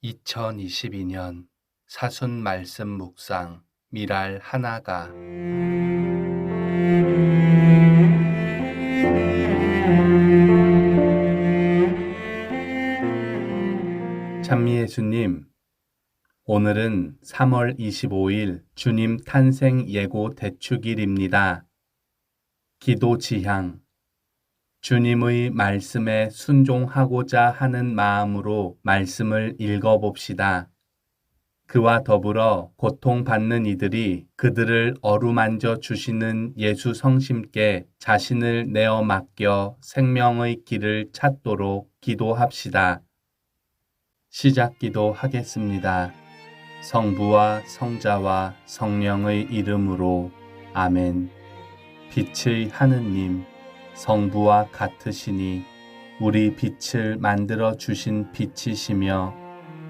2022년 사순 말씀 묵상 미랄 하나가 찬미 예수님, 오늘은 3월 25일 주님 탄생 예고 대축일입니다. 기도 지향. 주님의 말씀에 순종하고자 하는 마음으로 말씀을 읽어봅시다. 그와 더불어 고통받는 이들이 그들을 어루만져 주시는 예수 성심께 자신을 내어 맡겨 생명의 길을 찾도록 기도합시다. 시작 기도하겠습니다. 성부와 성자와 성령의 이름으로 아멘. 빛의 하느님, 성부와 같으시니 우리 빛을 만들어 주신 빛이시며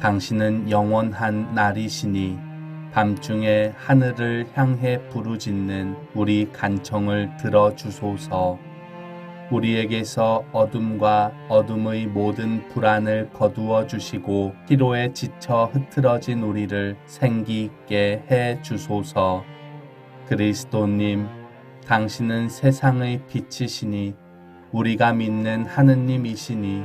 당신은 영원한 날이시니 밤중에 하늘을 향해 부르짖는 우리 간청을 들어주소서. 우리에게서 어둠과 어둠의 모든 불안을 거두어 주시고 피로에 지쳐 흐트러진 우리를 생기 있게 해 주소서. 그리스도님, 당신은 세상의 빛이시니 우리가 믿는 하느님이시니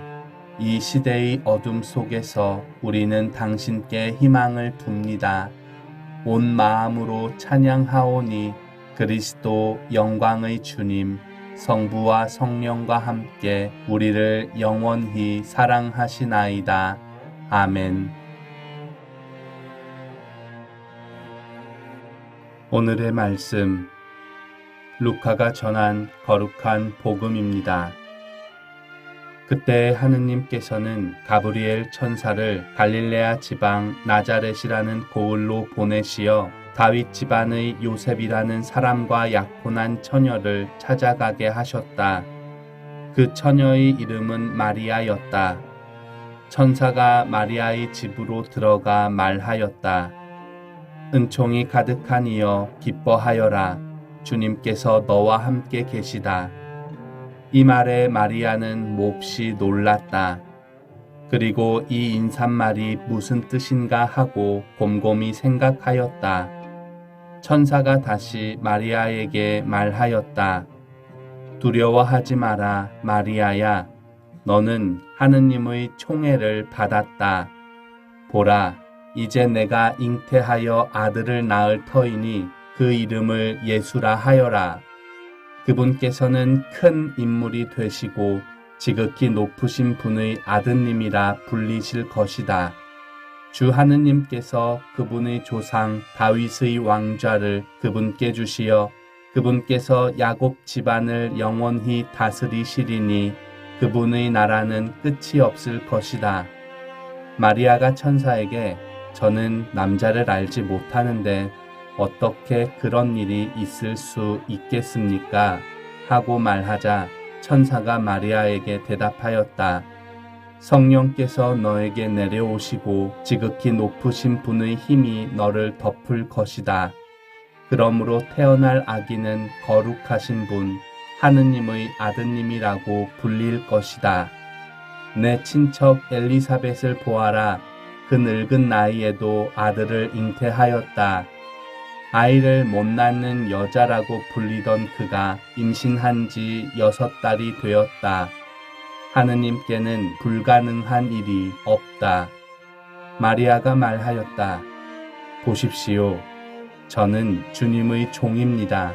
이 시대의 어둠 속에서 우리는 당신께 희망을 둡니다. 온 마음으로 찬양하오니 그리스도 영광의 주님, 성부와 성령과 함께 우리를 영원히 사랑하시나이다. 아멘. 오늘의 말씀, 루카가 전한 거룩한 복음입니다. 그때 하느님께서는 가브리엘 천사를 갈릴레아 지방 나자렛이라는 고을로 보내시어 다윗 집안의 요셉이라는 사람과 약혼한 처녀를 찾아가게 하셨다. 그 처녀의 이름은 마리아였다. 천사가 마리아의 집으로 들어가 말하였다. 은총이 가득한 이여 기뻐하여라. 주님께서 너와 함께 계시다. 이 말에 마리아는 몹시 놀랐다. 그리고 이 인사말이 무슨 뜻인가 하고 곰곰이 생각하였다. 천사가 다시 마리아에게 말하였다. 두려워하지 마라, 마리아야. 너는 하느님의 총애를 받았다. 보라, 이제 내가 잉태하여 아들을 낳을 터이니 그 이름을 예수라 하여라. 그분께서는 큰 인물이 되시고 지극히 높으신 분의 아드님이라 불리실 것이다. 주 하느님께서 그분의 조상 다윗의 왕좌를 그분께 주시어 그분께서 야곱 집안을 영원히 다스리시리니 그분의 나라는 끝이 없을 것이다. 마리아가 천사에게 저는 남자를 알지 못하는데 어떻게 그런 일이 있을 수 있겠습니까? 하고 말하자 천사가 마리아에게 대답하였다. 성령께서 너에게 내려오시고 지극히 높으신 분의 힘이 너를 덮을 것이다. 그러므로 태어날 아기는 거룩하신 분, 하느님의 아드님이라고 불릴 것이다. 내 친척 엘리사벳을 보아라. 그 늙은 나이에도 아들을 잉태하였다. 아이를 못 낳는 여자라고 불리던 그가 임신한 지 6달이 되었다. 하느님께는 불가능한 일이 없다. 마리아가 말하였다. 보십시오. 저는 주님의 종입니다.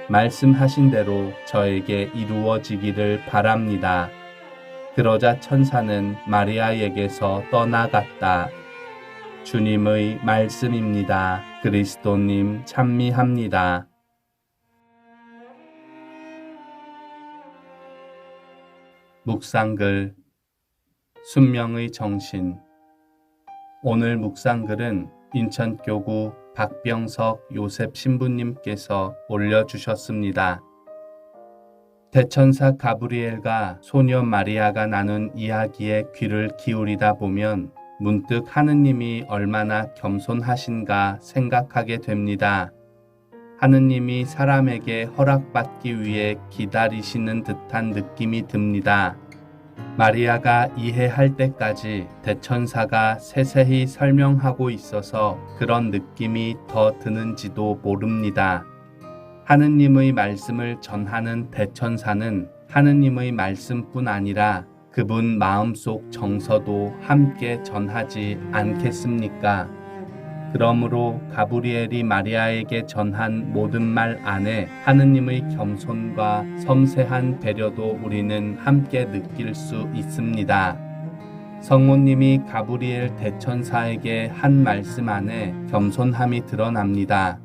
말씀하신 대로 저에게 이루어지기를 바랍니다. 그러자 천사는 마리아에게서 떠나갔다. 주님의 말씀입니다. 그리스도님 찬미합니다. 묵상글 순명의 정신. 오늘 묵상글은 인천교구 박병석 요셉 신부님께서 올려주셨습니다. 대천사 가브리엘과 소녀 마리아가 나눈 이야기에 귀를 기울이다 보면 문득 하느님이 얼마나 겸손하신가 생각하게 됩니다. 하느님이 사람에게 허락받기 위해 기다리시는 듯한 느낌이 듭니다. 마리아가 이해할 때까지 대천사가 세세히 설명하고 있어서 그런 느낌이 더 드는지도 모릅니다. 하느님의 말씀을 전하는 대천사는 하느님의 말씀뿐 아니라 그분 마음속 정서도 함께 전하지 않겠습니까? 그러므로 가브리엘이 마리아에게 전한 모든 말 안에 하느님의 겸손과 섬세한 배려도 우리는 함께 느낄 수 있습니다. 성모님이 가브리엘 대천사에게 한 말씀 안에 겸손함이 드러납니다.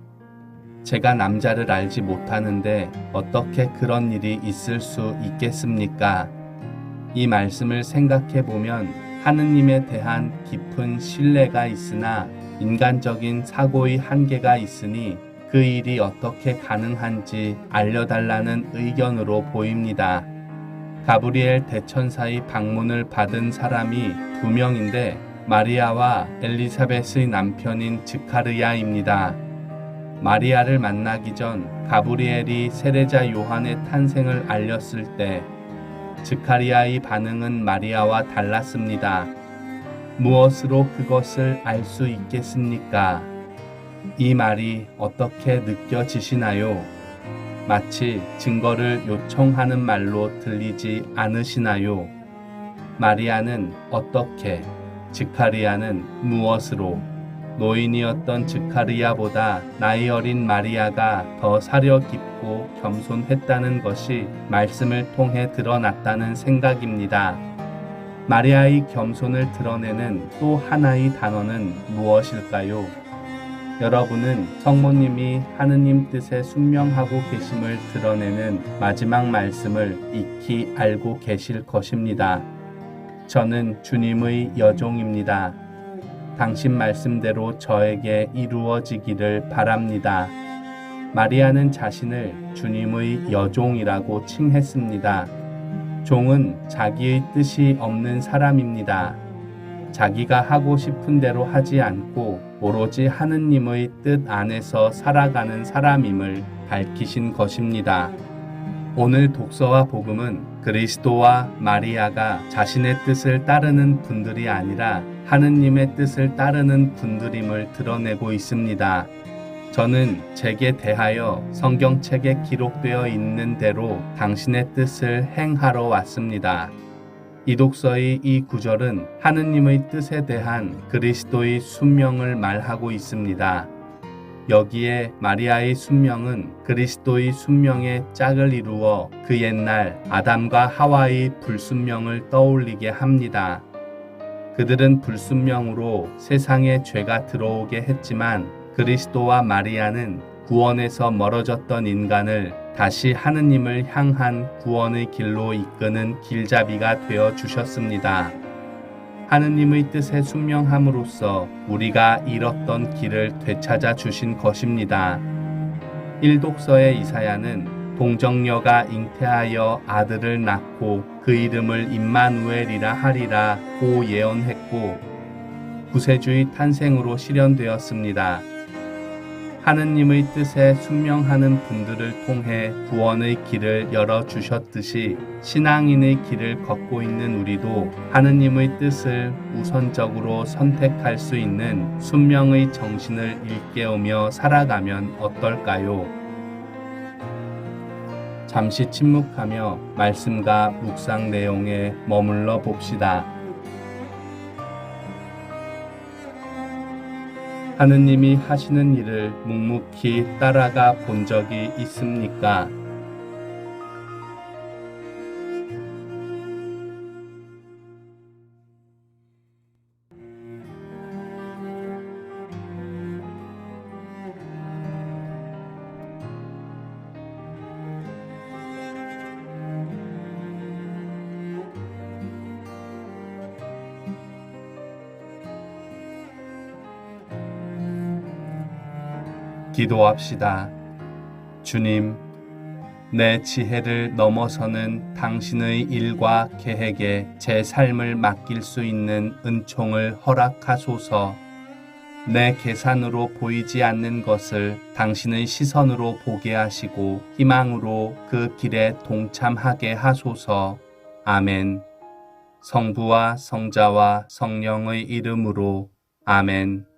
제가 남자를 알지 못하는데 어떻게 그런 일이 있을 수 있겠습니까? 이 말씀을 생각해 보면 하느님에 대한 깊은 신뢰가 있으나 인간적인 사고의 한계가 있으니 그 일이 어떻게 가능한지 알려달라는 의견으로 보입니다. 가브리엘 대천사의 방문을 받은 사람이 두 명인데 마리아와 엘리사벳의 남편인 즈카르야입니다. 마리아를 만나기 전 가브리엘이 세례자 요한의 탄생을 알렸을 때 즈카리아의 반응은 마리아와 달랐습니다. 무엇으로 그것을 알 수 있겠습니까? 이 말이 어떻게 느껴지시나요? 마치 증거를 요청하는 말로 들리지 않으시나요? 마리아는 어떻게, 즈카리아는 무엇으로, 노인이었던 즈카리아보다 나이 어린 마리아가 더 사려 깊고 겸손했다는 것이 말씀을 통해 드러났다는 생각입니다. 마리아의 겸손을 드러내는 또 하나의 단어는 무엇일까요? 여러분은 성모님이 하느님 뜻에 순명하고 계심을 드러내는 마지막 말씀을 익히 알고 계실 것입니다. 저는 주님의 여종입니다. 당신 말씀대로 저에게 이루어지기를 바랍니다. 마리아는 자신을 주님의 여종이라고 칭했습니다. 종은 자기의 뜻이 없는 사람입니다. 자기가 하고 싶은 대로 하지 않고 오로지 하느님의 뜻 안에서 살아가는 사람임을 밝히신 것입니다. 오늘 독서와 복음은 그리스도와 마리아가 자신의 뜻을 따르는 분들이 아니라 하느님의 뜻을 따르는 분들임을 드러내고 있습니다. 저는 제게 대하여 성경책에 기록되어 있는 대로 당신의 뜻을 행하러 왔습니다. 이 독서의 이 구절은 하느님의 뜻에 대한 그리스도의 순명을 말하고 있습니다. 여기에 마리아의 순명은 그리스도의 순명의 짝을 이루어 그 옛날 아담과 하와의 불순명을 떠올리게 합니다. 그들은 불순명으로 세상에 죄가 들어오게 했지만 그리스도와 마리아는 구원에서 멀어졌던 인간을 다시 하느님을 향한 구원의 길로 이끄는 길잡이가 되어 주셨습니다. 하느님의 뜻에 순명함으로써 우리가 잃었던 길을 되찾아 주신 것입니다. 1독서의 이사야는 동정녀가 잉태하여 아들을 낳고 그 이름을 임마누엘이라 하리라 고 예언했고 구세주의 탄생으로 실현되었습니다. 하느님의 뜻에 순명하는 분들을 통해 구원의 길을 열어주셨듯이 신앙인의 길을 걷고 있는 우리도 하느님의 뜻을 우선적으로 선택할 수 있는 순명의 정신을 일깨우며 살아가면 어떨까요? 잠시 침묵하며 말씀과 묵상 내용에 머물러 봅시다. 하느님이 하시는 일을 묵묵히 따라가 본 적이 있습니까? 기도합시다. 주님, 내 지혜를 넘어서는 당신의 일과 계획에 제 삶을 맡길 수 있는 은총을 허락하소서. 내 계산으로 보이지 않는 것을 당신의 시선으로 보게 하시고 희망으로 그 길에 동참하게 하소서. 아멘. 성부와 성자와 성령의 이름으로 아멘.